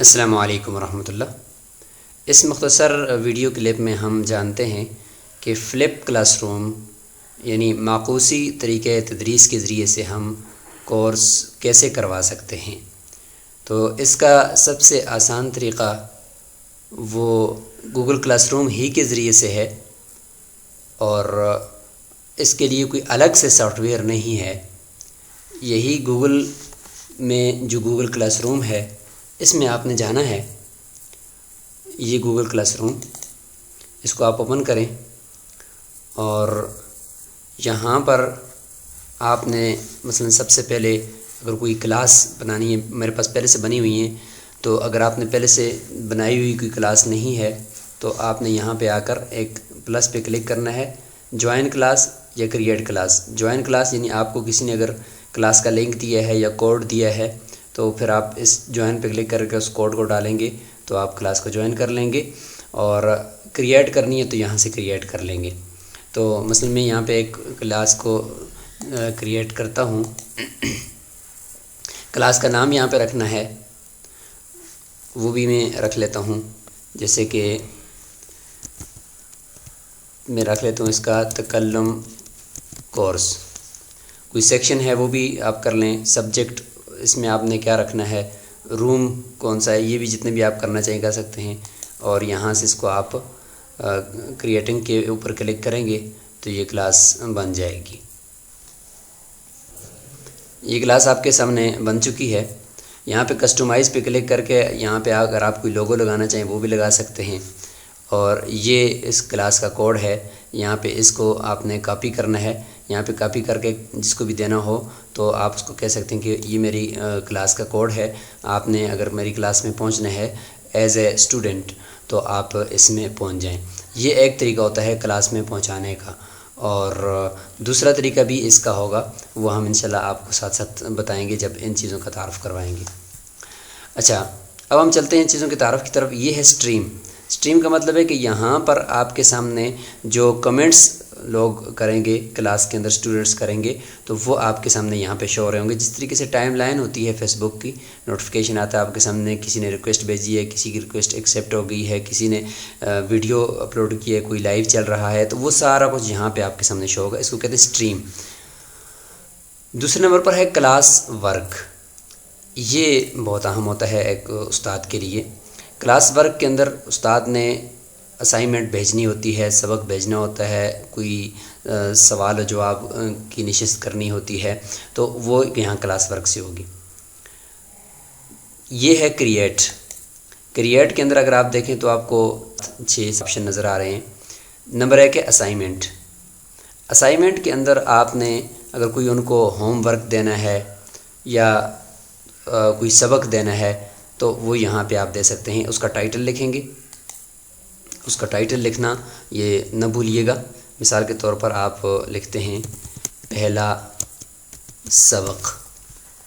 السلام علیکم ورحمۃ اللہ۔ اس مختصر ویڈیو کلپ میں ہم جانتے ہیں کہ فلپ کلاس روم یعنی معکوسی طریقۂ تدریس کے ذریعے سے ہم کورس کیسے کروا سکتے ہیں۔ تو اس کا سب سے آسان طریقہ وہ گوگل کلاس روم ہی کے ذریعے سے ہے، اور اس کے لیے کوئی الگ سے سافٹ ویئر نہیں ہے۔ یہی گوگل میں جو گوگل کلاس روم ہے اس میں آپ نے جانا ہے، یہ گوگل کلاس روم، اس کو آپ اوپن کریں اور یہاں پر آپ نے مثلا سب سے پہلے اگر کوئی کلاس بنانی ہے، میرے پاس پہلے سے بنی ہوئی ہیں، تو اگر آپ نے پہلے سے بنائی ہوئی کوئی کلاس نہیں ہے تو آپ نے یہاں پہ آ کر ایک پلس پہ کلک کرنا ہے، جوائن کلاس یا کریٹ کلاس۔ جوائن کلاس یعنی آپ کو کسی نے اگر کلاس کا لنک دیا ہے یا کوڈ دیا ہے تو پھر آپ اس جوائن پہ کلک کر کے اس کوڈ کو ڈالیں گے تو آپ کلاس کو جوائن کر لیں گے، اور کریٹ کرنی ہے تو یہاں سے کریٹ کر لیں گے۔ تو مثلا میں یہاں پہ ایک کلاس کو کریٹ کرتا ہوں، کلاس کا نام یہاں پہ رکھنا ہے، وہ بھی میں رکھ لیتا ہوں، جیسے کہ میں رکھ لیتا ہوں اس کا تکلم کورس۔ کوئی سیکشن ہے وہ بھی آپ کر لیں، سبجیکٹ اس میں آپ نے کیا رکھنا ہے، روم کون سا ہے، یہ بھی جتنے بھی آپ کرنا چاہیں کر سکتے ہیں، اور یہاں سے اس کو آپ کریٹنگ کے اوپر کلک کریں گے تو یہ کلاس بن جائے گی۔ یہ کلاس آپ کے سامنے بن چکی ہے۔ یہاں پہ کسٹمائز پہ کلک کر کے یہاں پہ اگر آپ کوئی لوگو لگانا چاہیں وہ بھی لگا سکتے ہیں، اور یہ اس کلاس کا کوڈ ہے، یہاں پہ اس کو آپ نے کاپی کرنا ہے۔ یہاں پہ کاپی کر کے جس کو بھی دینا ہو تو آپ اس کو کہہ سکتے ہیں کہ یہ میری کلاس کا کوڈ ہے، آپ نے اگر میری کلاس میں پہنچنا ہے ایز اے اسٹوڈنٹ تو آپ اس میں پہنچ جائیں۔ یہ ایک طریقہ ہوتا ہے کلاس میں پہنچانے کا، اور دوسرا طریقہ بھی اس کا ہوگا، وہ ہم انشاءاللہ آپ کو ساتھ ساتھ بتائیں گے جب ان چیزوں کا تعارف کروائیں گے۔ اچھا، اب ہم چلتے ہیں ان چیزوں کے تعارف کی طرف۔ یہ ہے اسٹریم۔ اسٹریم کا مطلب ہے کہ یہاں پر آپ کے سامنے جو کمنٹس لوگ کریں گے کلاس کے اندر، اسٹوڈنٹس کریں گے تو وہ آپ کے سامنے یہاں پہ شو ہو رہے ہوں گے۔ جس طریقے سے ٹائم لائن ہوتی ہے فیس بک کی، نوٹیفیکیشن آتا ہے آپ کے سامنے، کسی نے ریکویسٹ بھیجی ہے، کسی کی ریکویسٹ ایکسیپٹ ہو گئی ہے، کسی نے ویڈیو اپلوڈ کی ہے، کوئی لائیو چل رہا ہے، تو وہ سارا کچھ یہاں پہ آپ کے سامنے شو ہوگا۔ اس کو کہتے ہیں اسٹریم۔ دوسرے نمبر پر ہے کلاس ورک۔ یہ بہت اہم ہوتا ہے ایک استاد کے لیے۔ کلاس ورک کے اندر استاد نے اسائنمنٹ بھیجنی ہوتی ہے، سبق بھیجنا ہوتا ہے، کوئی سوال و جواب کی نشست کرنی ہوتی ہے، تو وہ یہاں کلاس ورک سے ہوگی۔ یہ ہے کریٹ۔ کریٹ کے اندر اگر آپ دیکھیں تو آپ کو 6 آپشن نظر آ رہے ہیں۔ نمبر 1 ہے اسائنمنٹ۔ اسائنمنٹ کے اندر آپ نے اگر کوئی ان کو ہوم ورک دینا ہے یا کوئی سبق دینا ہے تو وہ یہاں پہ آپ دے سکتے ہیں۔ اس کا ٹائٹل لکھیں گے، اس کا ٹائٹل لکھنا یہ نہ بھولیے گا۔ مثال کے طور پر آپ لکھتے ہیں پہلا سبق،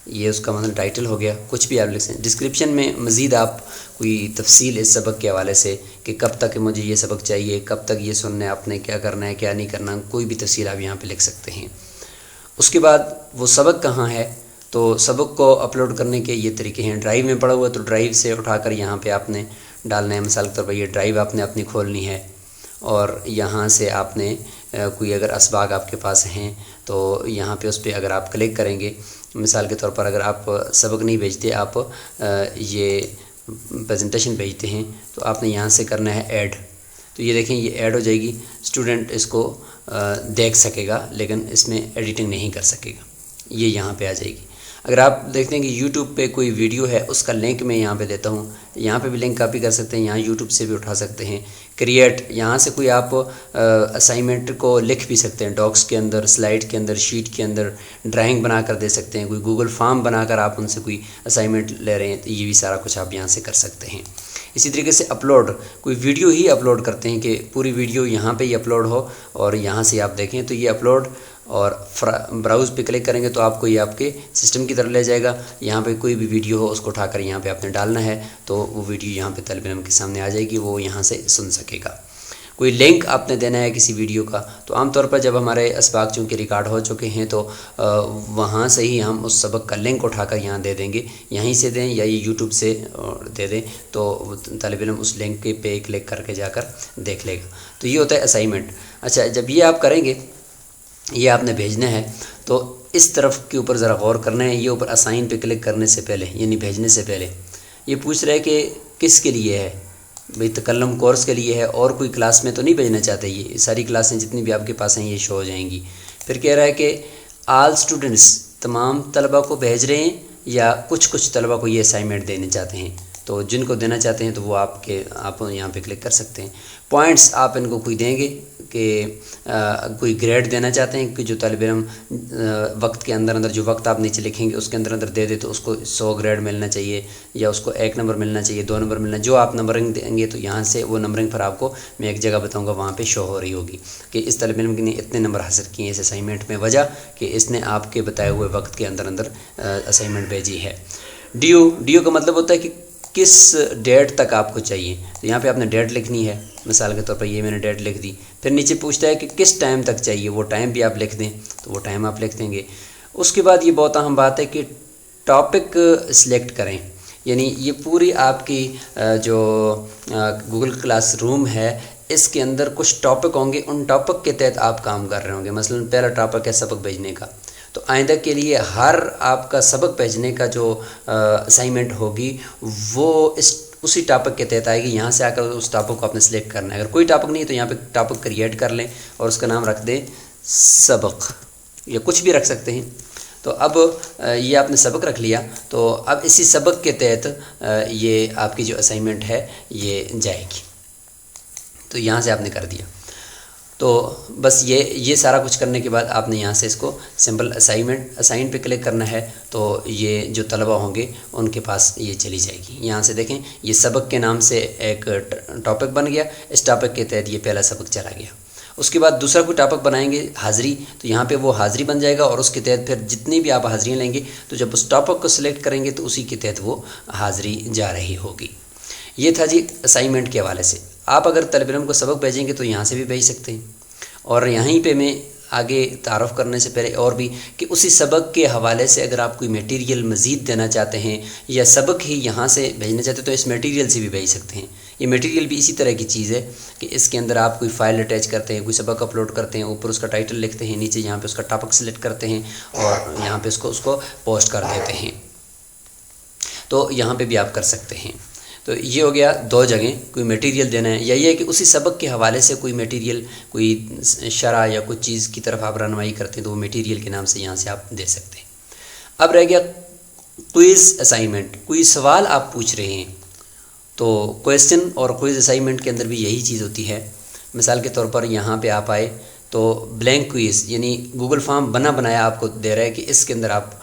یہ اس کا مطلب ٹائٹل ہو گیا۔ کچھ بھی آپ لکھ سکتے ہیں۔ ڈسکرپشن میں مزید آپ کوئی تفصیل اس سبق کے حوالے سے کہ کب تک مجھے یہ سبق چاہیے، کب تک یہ سننا ہے، آپ نے کیا کرنا ہے، کیا نہیں کرنا، کوئی بھی تفصیل آپ یہاں پہ لکھ سکتے ہیں۔ اس کے بعد وہ سبق کہاں ہے، تو سبق کو اپلوڈ کرنے کے یہ طریقے ہیں۔ ڈرائیو میں پڑا ہوا تو ڈرائیو سے اٹھا کر یہاں پہ آپ نے ڈالنا ہے۔ مثال کے طور پر یہ ڈرائیو آپ نے اپنی کھولنی ہے، اور یہاں سے آپ نے کوئی اگر اسباق آپ کے پاس ہیں تو یہاں پہ اس پہ اگر آپ کلک کریں گے، مثال کے طور پر اگر آپ سبق نہیں بھیجتے، آپ یہ پریزنٹیشن بھیجتے ہیں تو آپ نے یہاں سے کرنا ہے ایڈ۔ تو یہ دیکھیں یہ ایڈ ہو جائے گی، اسٹوڈنٹ اس کو دیکھ سکے گا لیکن اس میں ایڈیٹنگ نہیں کر سکے گا، یہ یہاں پہ آ جائے گی۔ اگر آپ دیکھتے ہیں کہ یوٹیوب پہ کوئی ویڈیو ہے، اس کا لنک میں یہاں پہ دیتا ہوں، یہاں پہ بھی لنک کاپی کر سکتے ہیں، یہاں یوٹیوب سے بھی اٹھا سکتے ہیں۔ کریٹ، یہاں سے کوئی آپ اسائنمنٹ کو لکھ بھی سکتے ہیں، ڈاکس کے اندر، سلائڈ کے اندر، شیٹ کے اندر ڈرائنگ بنا کر دے سکتے ہیں، کوئی گوگل فارم بنا کر آپ ان سے کوئی اسائنمنٹ لے رہے ہیں تو یہ بھی سارا کچھ آپ یہاں سے کر سکتے ہیں۔ اسی طریقے سے اپلوڈ، کوئی ویڈیو ہی اپلوڈ کرتے ہیں کہ پوری ویڈیو یہاں پہ ہی اپلوڈ ہو، اور یہاں سے آپ دیکھیں تو یہ اپلوڈ، اور براؤز پہ کلک کریں گے تو آپ کو یہ آپ کے سسٹم کی طرف لے جائے گا۔ یہاں پہ کوئی بھی ویڈیو ہو اس کو اٹھا کر یہاں پہ آپ نے ڈالنا ہے تو وہ ویڈیو یہاں پہ طالب علم کے سامنے آ جائے گی، وہ یہاں سے سن سکے گا۔ کوئی لنک آپ نے دینا ہے کسی ویڈیو کا، تو عام طور پر جب ہمارے اسباق چونکہ ریکارڈ ہو چکے ہیں تو وہاں سے ہی ہم اس سبق کا لنک اٹھا کر یہاں دے دیں گے، یہیں سے دیں یا یہ یوٹیوب سے دے دیں، تو طالب علم اس لنک پہ کلک کر کے جا کر دیکھ لے گا۔ تو یہ ہوتا ہے اسائنمنٹ۔ اچھا، جب یہ آپ کریں گے، یہ آپ نے بھیجنا ہے، تو اس طرف کے اوپر ذرا غور کرنا ہے۔ یہ اوپر اسائن پہ کلک کرنے سے پہلے، یعنی بھیجنے سے پہلے یہ پوچھ رہا ہے کہ کس کے لیے ہے، بھئی تکلم کورس کے لیے ہے، اور کوئی کلاس میں تو نہیں بھیجنا چاہتے۔ یہ ساری کلاسیں جتنی بھی آپ کے پاس ہیں یہ شو ہو جائیں گی۔ پھر کہہ رہا ہے کہ آل اسٹوڈنٹس، تمام طلبہ کو بھیج رہے ہیں یا کچھ طلبہ کو یہ اسائنمنٹ دینے چاہتے ہیں، تو جن کو دینا چاہتے ہیں تو وہ آپ یہاں پہ کلک کر سکتے ہیں۔ پوائنٹس آپ ان کو کوئی دیں گے کہ کوئی گریڈ دینا چاہتے ہیں کہ جو طالب علم وقت کے اندر جو وقت آپ نیچے لکھیں گے اس کے اندر دے دے تو اس کو 100 گریڈ ملنا چاہیے، یا اس کو 1 نمبر ملنا چاہیے، 2 نمبر ملنا، جو آپ نمبرنگ دیں گے تو یہاں سے وہ نمبرنگ پر آپ کو میں ایک جگہ بتاؤں گا، وہاں پہ شو ہو رہی ہوگی کہ اس طالب علم نے اتنے نمبر حاصل کیے ہیں اس اسائنمنٹ میں، وجہ کہ اس نے آپ کے بتائے ہوئے وقت کے اندر اسائنمنٹ بھیجی ہے۔ ڈیو کا مطلب ہوتا ہے کہ کس ڈیٹ تک آپ کو چاہیے، تو یہاں پہ آپ نے ڈیٹ لکھنی ہے، مثال کے طور پر یہ میں نے ڈیٹ لکھ دی۔ پھر نیچے پوچھتا ہے کہ کس ٹائم تک چاہیے، وہ ٹائم بھی آپ لکھ دیں، تو وہ ٹائم آپ لکھ دیں گے۔ اس کے بعد یہ بہت اہم بات ہے کہ ٹاپک سلیکٹ کریں، یعنی یہ پوری آپ کی جو گوگل کلاس روم ہے اس کے اندر کچھ ٹاپک ہوں گے، ان ٹاپک کے تحت آپ کام کر رہے ہوں گے۔ مثلا پہلا ٹاپک ہے سبق بھیجنے کا، تو آئندہ کے لیے ہر آپ کا سبق بھیجنے کا جو اسائنمنٹ ہوگی وہ اسی ٹاپک کے تحت آئے گی۔ یہاں سے آ کر اس ٹاپک کو آپ نے سلیکٹ کرنا ہے۔ اگر کوئی ٹاپک نہیں ہے تو یہاں پہ ٹاپک کریٹ کر لیں اور اس کا نام رکھ دیں سبق، یا کچھ بھی رکھ سکتے ہیں۔ تو اب یہ آپ نے سبق رکھ لیا، تو اب اسی سبق کے تحت یہ آپ کی جو اسائنمنٹ ہے یہ جائے گی۔ تو یہاں سے آپ نے کر دیا، تو بس یہ سارا کچھ کرنے کے بعد آپ نے یہاں سے اس کو سمپل اسائن پہ کلک کرنا ہے، تو یہ جو طلبہ ہوں گے ان کے پاس یہ چلی جائے گی۔ یہاں سے دیکھیں یہ سبق کے نام سے ایک ٹاپک بن گیا، اس ٹاپک کے تحت یہ پہلا سبق چلا گیا۔ اس کے بعد دوسرا کوئی ٹاپک بنائیں گے حاضری، تو یہاں پہ وہ حاضری بن جائے گا، اور اس کے تحت پھر جتنی بھی آپ حاضریاں لیں گے تو جب اس ٹاپک کو سلیکٹ کریں گے تو اسی کے تحت وہ حاضری جا رہی ہوگی۔ یہ تھا جی اسائنمنٹ کے حوالے سے۔ آپ اگر طالب علم کو سبق بھیجیں گے تو یہاں سے بھی بھیج سکتے ہیں، اور یہیں پہ میں آگے تعارف کرنے سے پہلے اور بھی کہ اسی سبق کے حوالے سے اگر آپ کوئی میٹیریل مزید دینا چاہتے ہیں یا سبق ہی یہاں سے بھیجنا چاہتے ہیں تو اس میٹیریل سے بھی بھیج سکتے ہیں۔ یہ میٹیریل بھی اسی طرح کی چیز ہے کہ اس کے اندر آپ کوئی فائل اٹیچ کرتے ہیں، کوئی سبق اپلوڈ کرتے ہیں، اوپر اس کا ٹائٹل لکھتے ہیں، نیچے یہاں پہ اس کا ٹاپک سلیکٹ کرتے ہیں اور یہاں پہ اس کو پوسٹ کر دیتے ہیں، تو یہاں پہ بھی آپ کر سکتے ہیں۔ تو یہ ہو گیا 2 جگہیں، کوئی میٹیریل دینا ہے، یا یہ ہے کہ اسی سبق کے حوالے سے کوئی میٹیریل، کوئی شرح یا کوئی چیز کی طرف آپ رہنمائی کرتے ہیں تو وہ میٹیریل کے نام سے یہاں سے آپ دے سکتے ہیں۔ اب رہ گیا کوئز اسائنمنٹ، کوئی سوال آپ پوچھ رہے ہیں، تو کویسچن اور کوئز اسائنمنٹ کے اندر بھی یہی چیز ہوتی ہے۔ مثال کے طور پر یہاں پہ آپ آئے تو بلینک کوئز، یعنی گوگل فارم بنایا آپ کو دے رہا ہے کہ اس کے اندر آپ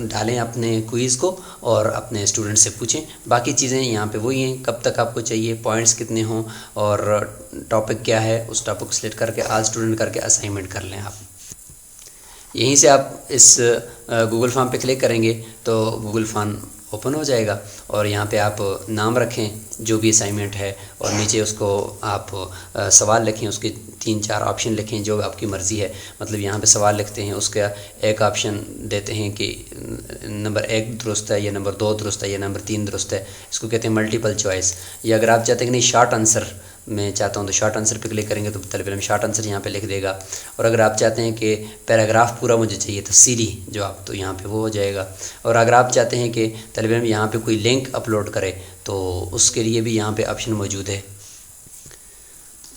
ڈالیں اپنے کوئز کو اور اپنے اسٹوڈنٹ سے پوچھیں۔ باقی چیزیں یہاں پہ وہی ہیں، کب تک آپ کو چاہیے، پوائنٹس کتنے ہوں، اور ٹاپک کیا ہے، اس ٹاپک کو سلیکٹ کر کے آل اسٹوڈنٹ کر کے اسائنمنٹ کر لیں آپ۔ یہیں سے آپ اس گوگل فارم پہ کلک کریں گے تو گوگل فارم اوپن ہو جائے گا، اور یہاں پہ آپ نام رکھیں جو بھی اسائنمنٹ ہے، اور نیچے اس کو آپ سوال لکھیں، اس کے 3-4 آپشن لکھیں جو آپ کی مرضی ہے۔ مطلب یہاں پہ سوال لکھتے ہیں، اس کا ایک آپشن دیتے ہیں کہ نمبر 1 درست ہے، یا نمبر 2 درست ہے، یا نمبر 3 درست ہے، اس کو کہتے ہیں ملٹیپل چوائس۔ یا اگر آپ چاہتے ہیں کہ نہیں شارٹ آنسر میں چاہتا ہوں تو شارٹ آنسر پہ کلک کریں گے تو طالب علم شارٹ آنسر یہاں پہ لکھ دے گا۔ اور اگر آپ چاہتے ہیں کہ پیراگراف پورا مجھے چاہیے تفصیلی جواب، تو یہاں پہ وہ ہو جائے گا۔ اور اگر آپ چاہتے ہیں کہ طالب علم یہاں پہ کوئی لنک اپلوڈ کرے تو اس کے لیے بھی یہاں پہ آپشن موجود ہے،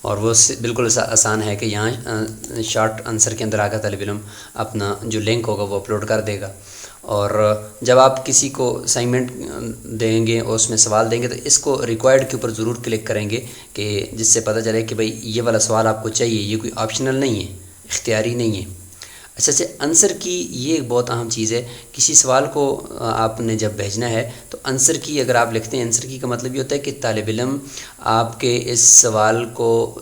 اور وہ بالکل آسان ہے کہ یہاں شارٹ آنسر کے اندر آ کر طالب علم اپنا جو لنک ہوگا وہ اپلوڈ کر دے گا۔ اور جب آپ کسی کو اسائنمنٹ دیں گے اور اس میں سوال دیں گے تو اس کو ریکوائرڈ کے اوپر ضرور کلک کریں گے کہ جس سے پتہ چلے کہ بھئی یہ والا سوال آپ کو چاہیے، یہ کوئی آپشنل نہیں ہے، اختیاری نہیں ہے۔ اچھا آنسر کی یہ ایک بہت اہم چیز ہے۔ کسی سوال کو آپ نے جب بھیجنا ہے تو آنسر کی اگر آپ لکھتے ہیں، آنسر کی کا مطلب یہ ہوتا ہے کہ طالب علم آپ کے اس سوال کو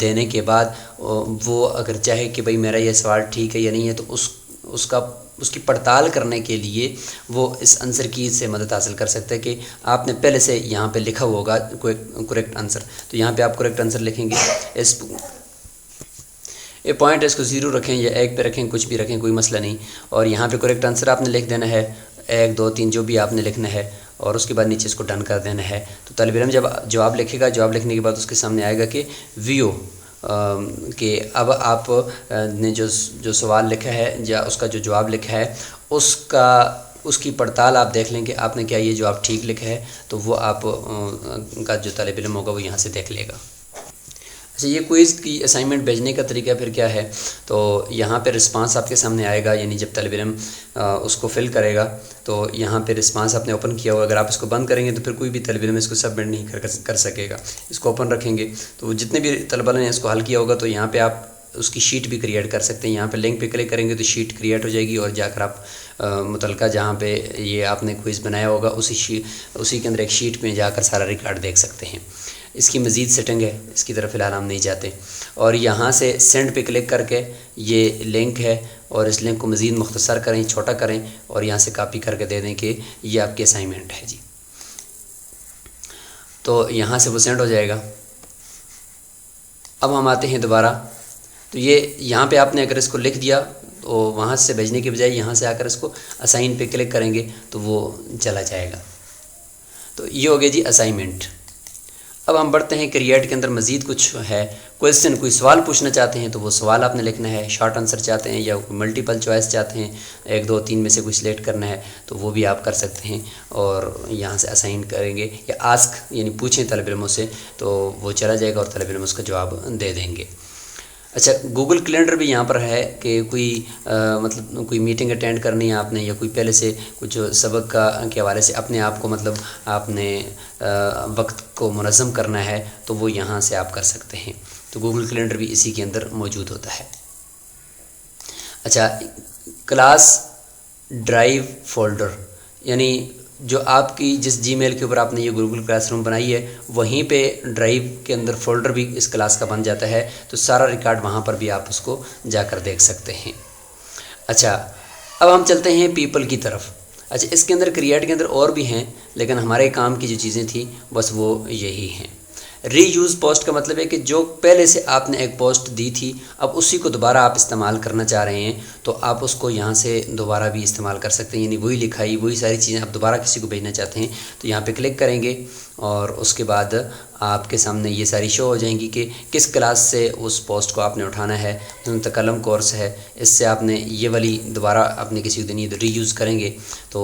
دینے کے بعد وہ اگر چاہے کہ بھئی میرا یہ سوال ٹھیک ہے یا نہیں ہے تو اس کی پڑتال کرنے کے لیے وہ اس آنسر کی سے مدد حاصل کر سکتے ہیں کہ آپ نے پہلے سے یہاں پہ لکھا ہوا ہوگا کوئی کریکٹ آنسر، تو یہاں پہ آپ کریکٹ آنسر لکھیں گے، اس یہ پوائنٹ ہے اس کو 0 رکھیں یا 1 پہ رکھیں، کچھ بھی رکھیں، کوئی مسئلہ نہیں، اور یہاں پہ کریکٹ آنسر آپ نے لکھ دینا ہے 1 2 3 جو بھی آپ نے لکھنا ہے، اور اس کے بعد نیچے اس کو ڈن کر دینا ہے۔ تو طالب علم جب جواب لکھے گا، جواب لکھنے کے بعد اس کے سامنے آئے گا کہ ویو کہ اب آپ نے جو سوال لکھا ہے یا اس کا جو جواب لکھا ہے اس کی پڑتال آپ دیکھ لیں کہ آپ نے کیا یہ جواب ٹھیک لکھا ہے، تو وہ آپ کا جو طالب علم ہوگا وہ یہاں سے دیکھ لے گا۔ اچھا، یہ کوئز کی اسائنمنٹ بھیجنے کا طریقہ پھر کیا ہے؟ تو یہاں پہ رسپانس آپ کے سامنے آئے گا، یعنی جب طالب علم اس کو فل کرے گا تو یہاں پہ رسپانس آپ نے اوپن کیا ہوگا، اگر آپ اس کو بند کریں گے تو پھر کوئی بھی طالب علم اس کو سبمٹ نہیں کر سکے گا۔ اس کو اوپن رکھیں گے تو جتنے بھی طلبہ نے اس کو حل کیا ہوگا تو یہاں پہ آپ اس کی شیٹ بھی کریٹ کر سکتے ہیں۔ یہاں پہ لنک پہ کلک کریں گے تو شیٹ کریٹ ہو جائے گی، اور جا کر آپ متعلقہ جہاں پہ یہ آپ نے کوئز بنایا ہوگا اسی کے اندر ایک شیٹ میں جا کر سارا ریکارڈ دیکھ سکتے ہیں۔ اس کی مزید سیٹنگ ہے، اس کی طرف فی الحال ہم نہیں جاتے، اور یہاں سے سینڈ پہ کلک کر کے یہ لنک ہے، اور اس لنک کو مزید مختصر کریں، چھوٹا کریں، اور یہاں سے کاپی کر کے دے دیں کہ یہ آپ کی اسائنمنٹ ہے جی، تو یہاں سے وہ سینڈ ہو جائے گا۔ اب ہم آتے ہیں دوبارہ، تو یہ یہاں پہ آپ نے اگر اس کو لکھ دیا تو وہاں سے بھیجنے کے بجائے یہاں سے آ کر اس کو اسائن پہ کلک کریں گے تو وہ چلا جائے گا۔ تو یہ ہو گیا جی اسائنمنٹ۔ اب ہم بڑھتے ہیں کریٹ کے اندر، مزید کچھ ہے کویسچن، کوئی سوال پوچھنا چاہتے ہیں تو وہ سوال آپ نے لکھنا ہے، شارٹ آنسر چاہتے ہیں یا ملٹیپل چوائس چاہتے ہیں، 1 2 3 میں سے کوئی سلیکٹ کرنا ہے تو وہ بھی آپ کر سکتے ہیں، اور یہاں سے اسائن کریں گے یا آسک یعنی پوچھیں طالب علموں سے تو وہ چلا جائے گا اور طالب علم اس کا جواب دے دیں گے۔ اچھا، گوگل کیلنڈر بھی یہاں پر ہے کہ مطلب کوئی میٹنگ اٹینڈ کرنی ہے آپ نے، یا کوئی پہلے سے کچھ سبق کے حوالے سے اپنے آپ کو مطلب آپ نے وقت کو منظم کرنا ہے تو وہ یہاں سے آپ کر سکتے ہیں۔ تو گوگل کیلنڈر بھی اسی کے اندر موجود ہوتا ہے۔ اچھا، کلاس ڈرائیو فولڈر، یعنی جو آپ کی جس جی میل کے اوپر آپ نے یہ گوگل کلاس روم بنائی ہے وہیں پہ ڈرائیو کے اندر فولڈر بھی اس کلاس کا بن جاتا ہے، تو سارا ریکارڈ وہاں پر بھی آپ اس کو جا کر دیکھ سکتے ہیں۔ اچھا، اب ہم چلتے ہیں پیپل کی طرف۔ اچھا، اس کے اندر کریٹ کے اندر اور بھی ہیں، لیکن ہمارے کام کی جو چیزیں تھیں بس وہ یہی ہیں۔ ری یوز پوسٹ کا مطلب ہے کہ جو پہلے سے آپ نے ایک پوسٹ دی تھی اب اسی کو دوبارہ آپ استعمال کرنا چاہ رہے ہیں تو آپ اس کو یہاں سے دوبارہ بھی استعمال کر سکتے ہیں، یعنی وہی لکھائی وہی ساری چیزیں آپ دوبارہ کسی کو بھیجنا چاہتے ہیں تو یہاں پہ کلک کریں گے، اور اس کے بعد آپ کے سامنے یہ ساری شو ہو جائیں گی کہ کس کلاس سے اس پوسٹ کو آپ نے اٹھانا ہے۔ متکلم کورس ہے، اس سے آپ نے یہ والی دوبارہ اپنے کسی دن یہ ری یوز کریں گے تو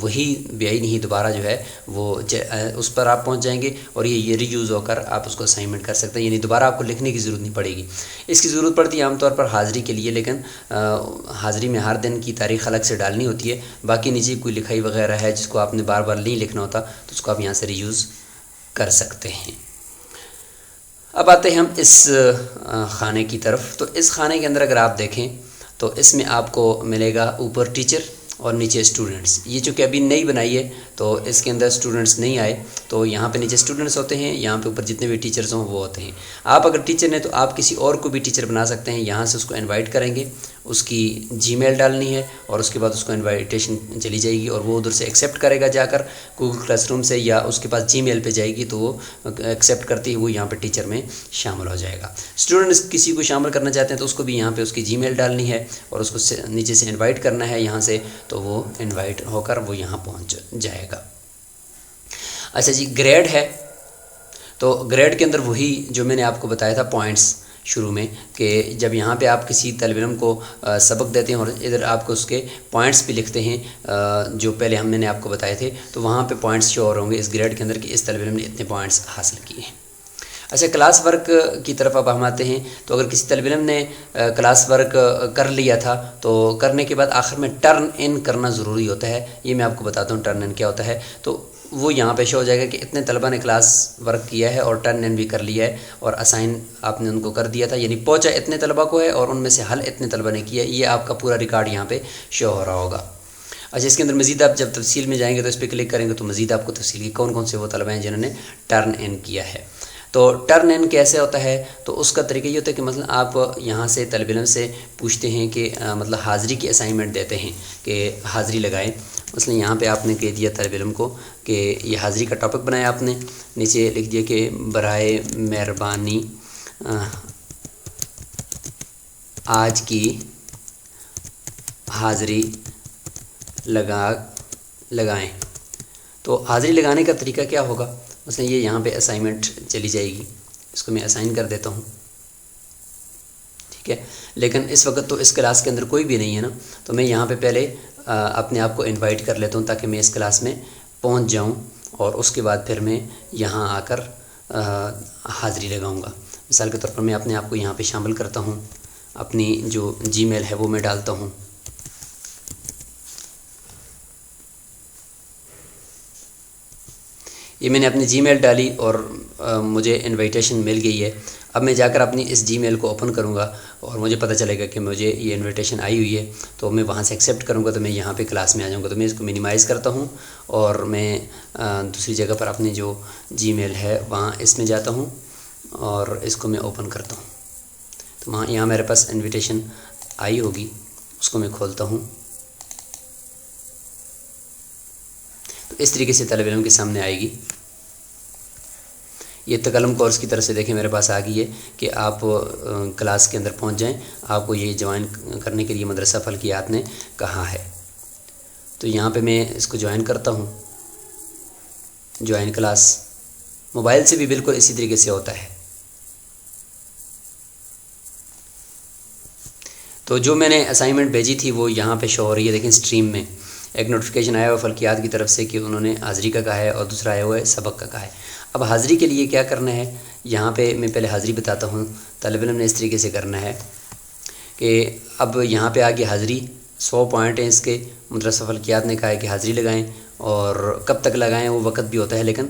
وہی بیائی نہیں دوبارہ جو ہے وہ اس پر آپ پہنچ جائیں گے، اور یہ ری یوز ہو کر آپ اس کو اسائنمنٹ کر سکتے ہیں، یعنی دوبارہ آپ کو لکھنے کی ضرورت نہیں پڑے گی۔ اس کی ضرورت پڑتی ہے عام طور پر حاضری کے لیے، لیکن حاضری میں ہر دن کی تاریخ الگ سے ڈالنی ہوتی ہے، باقی نیچے کوئی لکھائی وغیرہ ہے جس کو آپ نے بار بار نہیں لکھنا ہوتا تو اس کو آپ یہاں سے ری یوز کر سکتے ہیں۔ اب آتے ہیں ہم اس خانے کی طرف، تو اس خانے کے اندر اگر آپ دیکھیں تو اس میں آپ کو ملے گا اوپر ٹیچر اور نیچے اسٹوڈنٹس۔ یہ چونکہ ابھی نئی بنائی ہے تو اس کے اندر اسٹوڈنٹس نہیں آئے، تو یہاں پہ نیچے اسٹوڈنٹس ہوتے ہیں، یہاں پہ اوپر جتنے بھی ٹیچرز ہوں وہ ہوتے ہیں۔ آپ اگر ٹیچر ہیں تو آپ کسی اور کو بھی ٹیچر بنا سکتے ہیں، یہاں سے اس کو انوائٹ کریں گے، اس کی جی میل ڈالنی ہے اور اس کے بعد اس کو انوائٹیشن چلی جائے گی اور وہ ادھر سے ایکسیپٹ کرے گا جا کر گوگل کلاس روم سے، یا اس کے پاس جی میل پہ جائے گی تو وہ ایکسیپٹ کرتی ہے، وہ یہاں پہ ٹیچر میں شامل ہو جائے گا۔ اسٹوڈنٹس کسی کو شامل کرنا چاہتے ہیں تو اس کو بھی یہاں پہ اس کی جی میل ڈالنی ہے اور اس کو نیچے سے انوائٹ کرنا ہے یہاں سے، تو وہ انوائٹ ہو کر وہ یہاں پہنچ جائے گا۔ اچھا جی، گریڈ ہے، تو گریڈ کے اندر وہی جو میں نے آپ کو بتایا تھا پوائنٹس شروع میں، کہ جب یہاں پہ آپ کسی طالب علم کو سبق دیتے ہیں اور ادھر آپ کو اس کے پوائنٹس بھی لکھتے ہیں جو پہلے میں نے آپ کو بتائے تھے، تو وہاں پہ پوائنٹس شو ہوں گے اس گریڈ کے اندر کہ اس طالب علم نے اتنے پوائنٹس حاصل کیے ہیں۔ اچھا، کلاس ورک کی طرف اب ہم آتے ہیں، تو اگر کسی طالب علم نے کلاس ورک کر لیا تھا تو کرنے کے بعد آخر میں ٹرن ان کرنا ضروری ہوتا ہے۔ یہ میں آپ کو بتاتا ہوں ٹرن ان کیا ہوتا ہے، تو وہ یہاں پہ شو ہو جائے گا کہ اتنے طلبہ نے کلاس ورک کیا ہے اور ٹرن ان بھی کر لیا ہے اور اسائن آپ نے ان کو کر دیا تھا، یعنی پہنچا اتنے طلبہ کو ہے اور ان میں سے حل اتنے طلبہ نے کیا ہے، یہ آپ کا پورا ریکارڈ یہاں پہ شو ہو رہا ہوگا۔ اچھا، اس کے اندر مزید آپ جب تفصیل میں جائیں گے تو اس پہ کلک کریں گے تو مزید آپ کو تفصیل کی کون کون سے وہ طلبہ ہیں جنہوں نے ٹرن ان کیا ہے۔ تو ٹرن ان کیسے ہوتا ہے؟ تو اس کا طریقہ یہ ہوتا ہے کہ مثلا آپ یہاں سے طالب علم سے پوچھتے ہیں کہ مطلب حاضری کی اسائنمنٹ دیتے ہیں کہ حاضری لگائیں. مثلا یہاں پہ آپ نے کہہ دیا طالب علم کو کہ یہ حاضری کا ٹاپک بنایا آپ نے، نیچے لکھ دیا کہ برائے مہربانی آج کی حاضری لگائیں. تو حاضری لگانے کا طریقہ کیا ہوگا؟ مثلا یہ یہاں پہ اسائنمنٹ چلی جائے گی، اس کو میں اسائن کر دیتا ہوں، ٹھیک ہے. لیکن اس وقت تو اس کلاس کے اندر کوئی بھی نہیں ہے نا، تو میں یہاں پہ پہلے اپنے آپ کو انوائٹ کر لیتا ہوں تاکہ میں اس کلاس میں پہنچ جاؤں، اور اس کے بعد پھر میں یہاں آ کر حاضری لگاؤں گا. مثال کے طور پر میں اپنے آپ کو یہاں پہ شامل کرتا ہوں، اپنی جو جی میل ہے وہ میں ڈالتا ہوں. یہ میں نے اپنی جی میل ڈالی اور مجھے انویٹیشن مل گئی ہے. اب میں جا کر اپنی اس جی میل کو اوپن کروں گا اور مجھے پتہ چلے گا کہ مجھے یہ انویٹیشن آئی ہوئی ہے، تو میں وہاں سے ایکسیپٹ کروں گا، تو میں یہاں پہ کلاس میں آ جاؤں گا. تو میں اس کو منیمائز کرتا ہوں اور میں دوسری جگہ پر اپنی جو جی میل ہے وہاں اس میں جاتا ہوں اور اس کو میں اوپن کرتا ہوں. تو وہاں یہاں میرے پاس انویٹیشن آئی ہوگی، اس کو میں کھولتا ہوں. تو اس طریقے سے طالب علم کے سامنے آئے گی. یہ تکلم کورس کی طرف سے دیکھیں میرے پاس آ گئی ہے کہ آپ کلاس کے اندر پہنچ جائیں، آپ کو یہ جوائن کرنے کے لیے مدرسہ فلکیات نے کہا ہے. تو یہاں پہ میں اس کو جوائن کرتا ہوں، جوائن کلاس. موبائل سے بھی بالکل اسی طریقے سے ہوتا ہے. تو جو میں نے اسائنمنٹ بھیجی تھی وہ یہاں پہ شو ہو رہی ہے، دیکھیں اسٹریم میں ایک نوٹیفیکیشن آیا ہوا فلکیات کی طرف سے کہ انہوں نے حاضری کا کہا ہے، اور دوسرا آیا ہوا ہے سبق کا کہا ہے. اب حاضری کے لیے کیا کرنا ہے؟ یہاں پہ میں پہلے حاضری بتاتا ہوں. طالب علم نے اس طریقے سے کرنا ہے کہ اب یہاں پہ آگے حاضری 100 پوائنٹ ہیں اس کے. مدرسہ فلکیات نے کہا ہے کہ حاضری لگائیں، اور کب تک لگائیں وہ وقت بھی ہوتا ہے، لیکن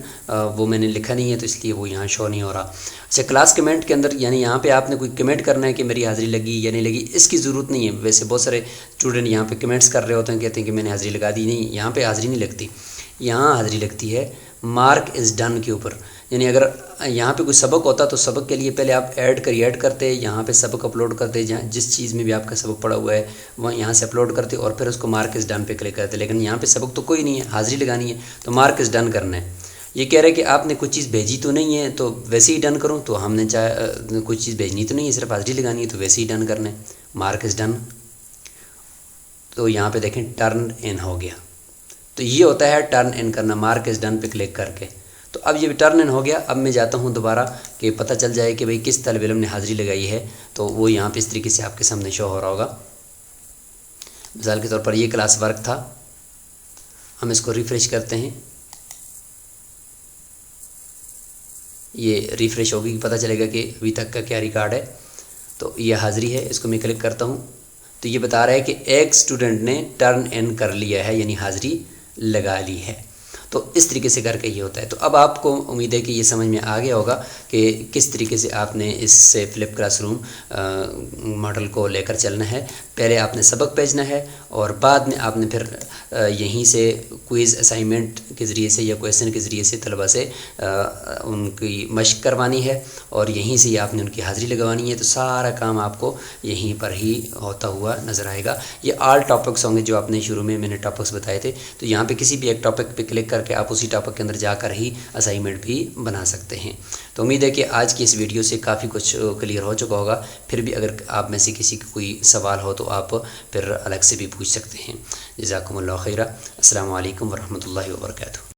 وہ میں نے لکھا نہیں ہے تو اس لیے وہ یہاں شو نہیں ہو رہا. اچھا، کلاس کمنٹ کے اندر یعنی یہاں پہ آپ نے کوئی کمنٹ کرنا ہے کہ میری حاضری لگی یا نہیں لگی، اس کی ضرورت نہیں ہے. ویسے بہت سارے اسٹوڈنٹ یہاں پہ کمنٹس کر رہے ہوتے ہیں، کہتے ہیں کہ میں نے حاضری لگا دی. نہیں، یہاں پہ حاضری نہیں لگتی. یہاں حاضری لگتی ہے مارک از ڈن کے اوپر. یعنی اگر یہاں پہ کوئی سبق ہوتا تو سبق کے لیے پہلے آپ ایڈ کرتے، یہاں پہ سبق اپلوڈ کرتے، جہاں جس چیز میں بھی آپ کا سبق پڑا ہوا ہے وہ یہاں سے اپلوڈ کرتے اور پھر اس کو مارک از ڈن پہ کلک کرتے. لیکن یہاں پہ سبق تو کوئی نہیں ہے، حاضری لگانی ہے تو مارک از ڈن کرنا ہے. یہ کہہ رہے کہ آپ نے کوئی چیز بھیجی تو نہیں ہے تو ویسے ہی ڈن کروں، تو ہم نے چاہے کوئی چیز بھیجنی تو نہیں ہے، صرف حاضری لگانی ہے تو ویسے ہی ڈن کرنا ہے، مارک از ڈن. تو یہاں پہ دیکھیں ٹرن ان ہو گیا. تو یہ ہوتا ہے ٹرن ان کرنا، مارک از ڈن پہ کلک کر کے. تو اب یہ ٹرن ان ہو گیا. اب میں جاتا ہوں دوبارہ کہ پتہ چل جائے کہ بھئی کس طالب علم نے حاضری لگائی ہے. تو وہ یہاں پہ اس طریقے سے آپ کے سامنے شو ہو رہا ہوگا. مثال کے طور پر یہ کلاس ورک تھا، ہم اس کو ریفریش کرتے ہیں. یہ ریفریش ہوگی، پتہ چلے گا کہ ابھی تک کا کیا ریکارڈ ہے. تو یہ حاضری ہے، اس کو میں کلک کرتا ہوں تو یہ بتا رہا ہے کہ ایک اسٹوڈنٹ نے ٹرن ان کر لیا ہے، یعنی حاضری لگا لی ہے. تو اس طریقے سے کر کے یہ ہوتا ہے. تو اب آپ کو امید ہے کہ یہ سمجھ میں آ گیا ہوگا کہ کس طریقے سے آپ نے اس سے فلپ کلاس روم ماڈل کو لے کر چلنا ہے. پہلے آپ نے سبق بھیجنا ہے اور بعد میں آپ نے پھر یہیں سے کوئز اسائنمنٹ کے ذریعے سے یا کویسچن کے ذریعے سے طلبہ سے ان کی مشق کروانی ہے اور یہیں سے آپ نے ان کی حاضری لگوانی ہے. تو سارا کام آپ کو یہیں پر ہی ہوتا ہوا نظر آئے گا. یہ آل ٹاپکس ہوں گے جو آپ نے شروع میں نے ٹاپکس بتائے تھے. تو یہاں پہ کسی بھی ایک ٹاپک پہ کلک کر کے آپ اسی ٹاپک کے اندر جا کر ہی اسائنمنٹ بھی بنا سکتے ہیں. تو امید ہے کہ آج کی اس ویڈیو سے کافی کچھ کلیئر ہو چکا ہوگا. پھر بھی اگر آپ میں سے کسی کا کوئی سوال ہو تو آپ پھر الگ سے بھی پوچھ سکتے ہیں. جزاکم اللہ خیرہ. السلام علیکم ورحمۃ اللہ وبرکاتہ.